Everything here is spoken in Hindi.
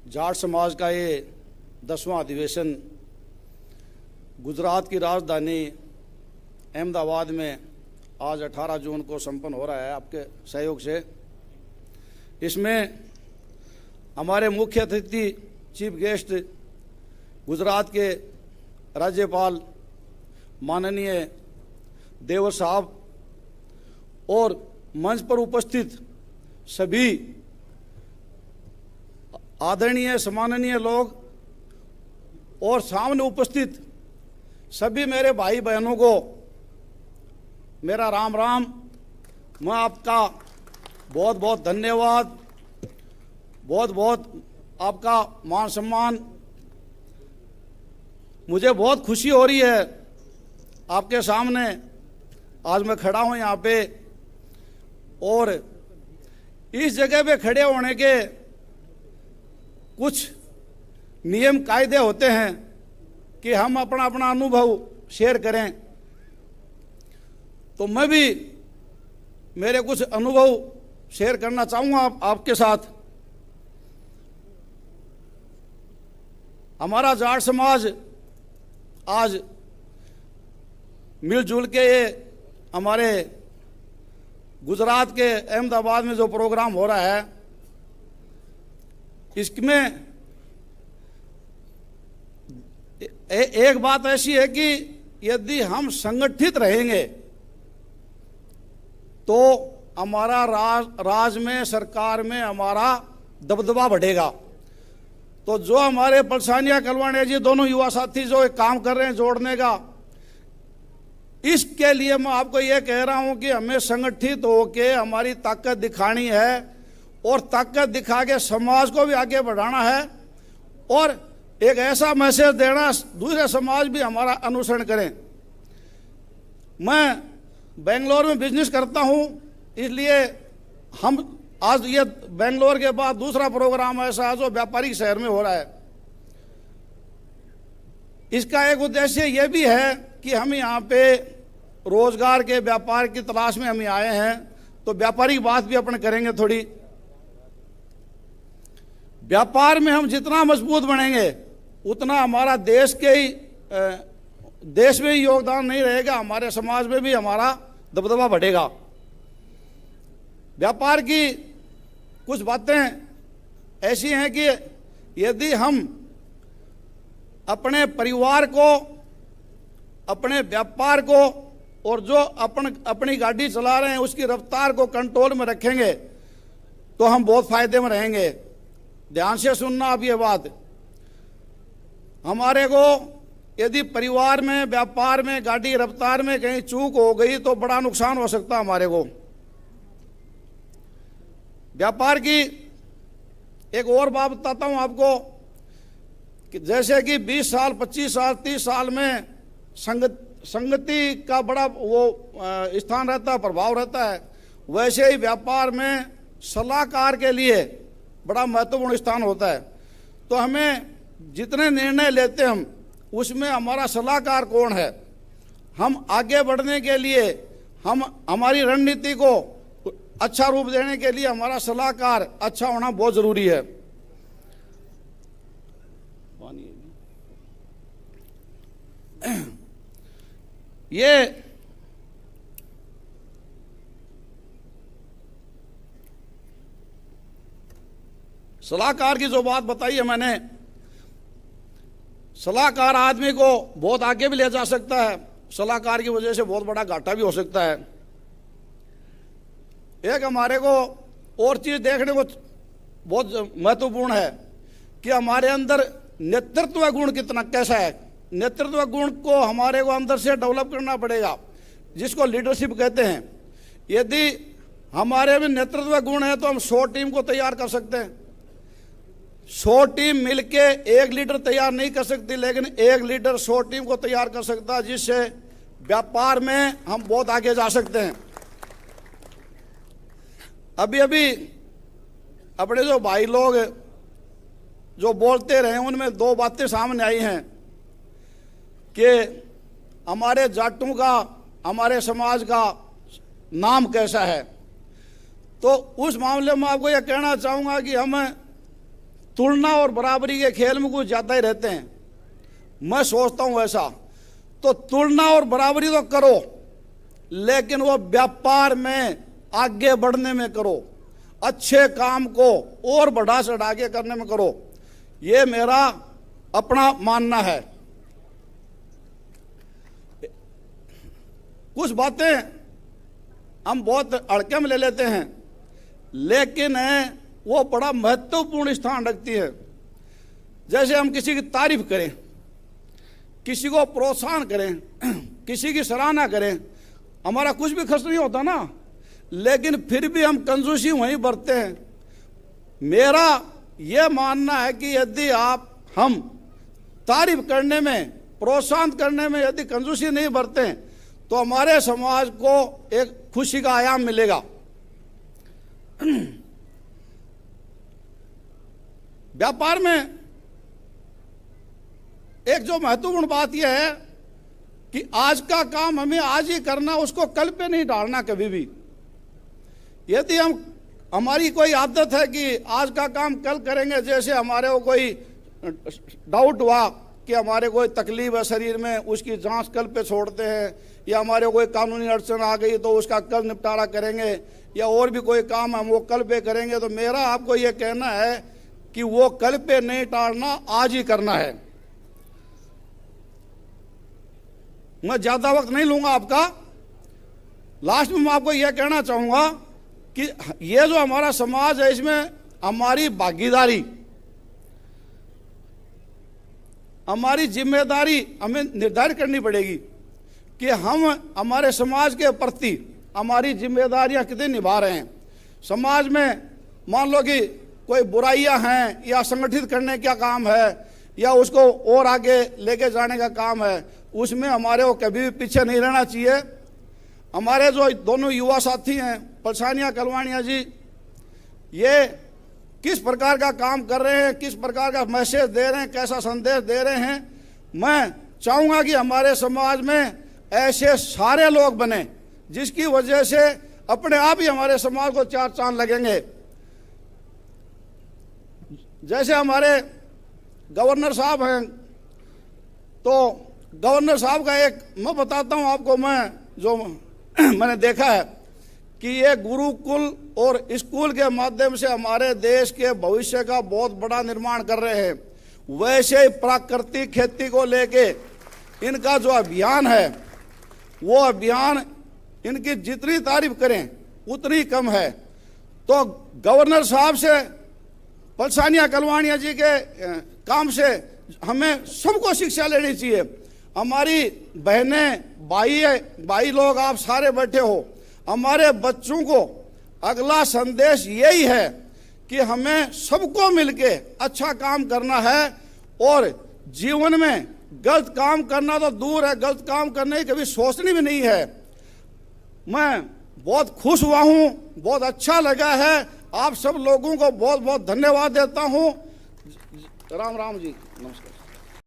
जाट समाज का ये 10वां अधिवेशन गुजरात की राजधानी अहमदाबाद में आज 18 जून को संपन्न हो रहा है आपके सहयोग से। इसमें हमारे मुख्य अतिथि चीफ गेस्ट गुजरात के राज्यपाल माननीय देवर साहब और मंच पर उपस्थित सभी आदरणीय सम्माननीय लोग और सामने उपस्थित सभी मेरे भाई बहनों को मेरा राम राम। मैं आपका बहुत बहुत धन्यवाद, बहुत बहुत आपका मान सम्मान। मुझे बहुत खुशी हो रही है आपके सामने आज मैं खड़ा हूं यहाँ पे, और इस जगह पे खड़े होने के कुछ नियम कायदे होते हैं कि हम अपना अपना अनुभव शेयर करें। तो मैं भी मेरे कुछ अनुभव शेयर करना चाहूँगा आपके साथ। हमारा जाट समाज आज मिलजुल के ये हमारे गुजरात के अहमदाबाद में जो प्रोग्राम हो रहा है, इसमें एक बात ऐसी है कि यदि हम संगठित रहेंगे तो हमारा राज में, सरकार में हमारा दबदबा बढ़ेगा। तो जो हमारे पलसानिया कलवानिया जी दोनों युवा साथी जो एक काम कर रहे हैं जोड़ने का, इसके लिए मैं आपको ये कह रहा हूं कि हमें संगठित होके हमारी ताकत दिखानी है और ताकत दिखा के समाज को भी आगे बढ़ाना है और एक ऐसा मैसेज देना दूसरे समाज भी हमारा अनुसरण करें। मैं बेंगलोर में बिजनेस करता हूं, इसलिए हम आज ये बेंगलोर के बाद दूसरा प्रोग्राम ऐसा है जो व्यापारिक शहर में हो रहा है। इसका एक उद्देश्य ये भी है कि हम यहाँ पे रोजगार के व्यापार की तलाश में हम आए हैं, तो व्यापारिक बात भी अपन करेंगे थोड़ी। व्यापार में हम जितना मजबूत बनेंगे उतना हमारा देश में ही योगदान नहीं रहेगा, हमारे समाज में भी हमारा दबदबा बढ़ेगा। व्यापार की कुछ बातें ऐसी हैं कि यदि हम अपने परिवार को, अपने व्यापार को और जो अपनी गाड़ी चला रहे हैं उसकी रफ्तार को कंट्रोल में रखेंगे तो हम बहुत फायदे में रहेंगे। ध्यान से सुनना आप ये बात। हमारे को यदि परिवार में, व्यापार में, गाड़ी रफ्तार में कहीं चूक हो गई तो बड़ा नुकसान हो सकता है हमारे को। व्यापार की एक और बात बताता हूं आपको कि जैसे कि 20 साल, 25 साल, 30 साल में संगति का बड़ा वो स्थान रहता है, प्रभाव रहता है, वैसे ही व्यापार में सलाहकार के लिए बड़ा महत्वपूर्ण स्थान होता है। तो हमें जितने निर्णय लेते हम उसमें हमारा सलाहकार कौन है, हम आगे बढ़ने के लिए, हम हमारी रणनीति को अच्छा रूप देने के लिए हमारा सलाहकार अच्छा होना बहुत जरूरी है। ये सलाहकार की जो बात बताई है मैंने, सलाहकार आदमी को बहुत आगे भी ले जा सकता है, सलाहकार की वजह से बहुत बड़ा घाटा भी हो सकता है। एक हमारे को और चीज देखने को बहुत महत्वपूर्ण है कि हमारे अंदर नेतृत्व गुण कितना, कैसा है। नेतृत्व गुण को हमारे को अंदर से डेवलप करना पड़ेगा, जिसको लीडरशिप कहते हैं। यदि हमारे में नेतृत्व गुण है तो हम 100 टीम को तैयार कर सकते हैं। 100 टीम मिलके एक लीडर तैयार नहीं कर सकती, लेकिन एक लीडर 100 टीम को तैयार कर सकता है, जिससे व्यापार में हम बहुत आगे जा सकते हैं। अभी अपने जो भाई लोग जो बोलते रहे उनमें 2 बातें सामने आई हैं कि हमारे जाटों का, हमारे समाज का नाम कैसा है। तो उस मामले में आपको यह कहना चाहूँगा कि हम तुलना और बराबरी के खेल में कुछ ज़्यादा ही रहते हैं, मैं सोचता हूं ऐसा। तो तुलना और बराबरी तो करो, लेकिन वो व्यापार में आगे बढ़ने में करो, अच्छे काम को और बढ़ा चढ़ा के करने में करो। ये मेरा अपना मानना है। कुछ बातें हम बहुत अड़के में ले लेते हैं, लेकिन वो बड़ा महत्वपूर्ण स्थान रखती है। जैसे हम किसी की तारीफ करें, किसी को प्रोत्साहन करें, किसी की सराहना करें, हमारा कुछ भी खर्च नहीं होता ना, लेकिन फिर भी हम कंजूसी वहीं बरतते हैं। मेरा यह मानना है कि यदि हम तारीफ करने में, प्रोत्साहन करने में यदि कंजूसी नहीं बरतें तो हमारे समाज को एक खुशी का आयाम मिलेगा। व्यापार में एक जो महत्वपूर्ण बात यह है कि आज का काम हमें आज ही करना, उसको कल पे नहीं डालना कभी भी। यदि हमारी कोई आदत है कि आज का काम कल करेंगे, जैसे हमारे को कोई डाउट हुआ कि हमारे कोई तकलीफ है शरीर में, उसकी जांच कल पे छोड़ते हैं, या हमारे कोई कानूनी अड़चन आ गई तो उसका कल निपटारा करेंगे, या और भी कोई काम हम वो कल पे करेंगे। तो मेरा आपको ये कहना है कि वो कल पे नहीं टालना, आज ही करना है। मैं ज्यादा वक्त नहीं लूंगा आपका। लास्ट में मैं आपको यह कहना चाहूंगा कि ये जो हमारा समाज है, इसमें हमारी भागीदारी, हमारी जिम्मेदारी हमें निर्धारित करनी पड़ेगी कि हम हमारे समाज के प्रति हमारी जिम्मेदारियां कितनी निभा रहे हैं। समाज में मान लो कि कोई बुराइयां हैं, या संगठित करने का काम है, या उसको और आगे लेके जाने का काम है, उसमें हमारे को कभी भी पीछे नहीं रहना चाहिए। हमारे जो दोनों युवा साथी हैं, पलसानिया कलवानिया जी, ये किस प्रकार का काम कर रहे हैं, किस प्रकार का मैसेज दे रहे हैं, कैसा संदेश दे रहे हैं। मैं चाहूँगा कि हमारे समाज में ऐसे सारे लोग बने जिसकी वजह से अपने आप ही हमारे समाज को चार चांद लगेंगे। जैसे हमारे गवर्नर साहब हैं, तो गवर्नर साहब का एक मैं बताता हूँ आपको, मैं जो मैंने देखा है कि ये गुरुकुल और स्कूल के माध्यम से हमारे देश के भविष्य का बहुत बड़ा निर्माण कर रहे हैं। वैसे ही प्राकृतिक खेती को लेके इनका जो अभियान है, वो अभियान इनकी जितनी तारीफ करें उतनी कम है। तो गवर्नर साहब से, पलसानिया कलवानिया जी के काम से हमें सबको शिक्षा लेनी चाहिए। हमारी बहनें, भाई लोग, आप सारे बैठे हो, हमारे बच्चों को अगला संदेश यही है कि हमें सबको मिलके अच्छा काम करना है, और जीवन में गलत काम करना तो दूर है, गलत काम करने की कभी सोचनी भी नहीं है। मैं बहुत खुश हुआ हूं, बहुत अच्छा लगा है। आप सब लोगों को बहुत बहुत धन्यवाद देता हूं। राम राम जी, नमस्कार।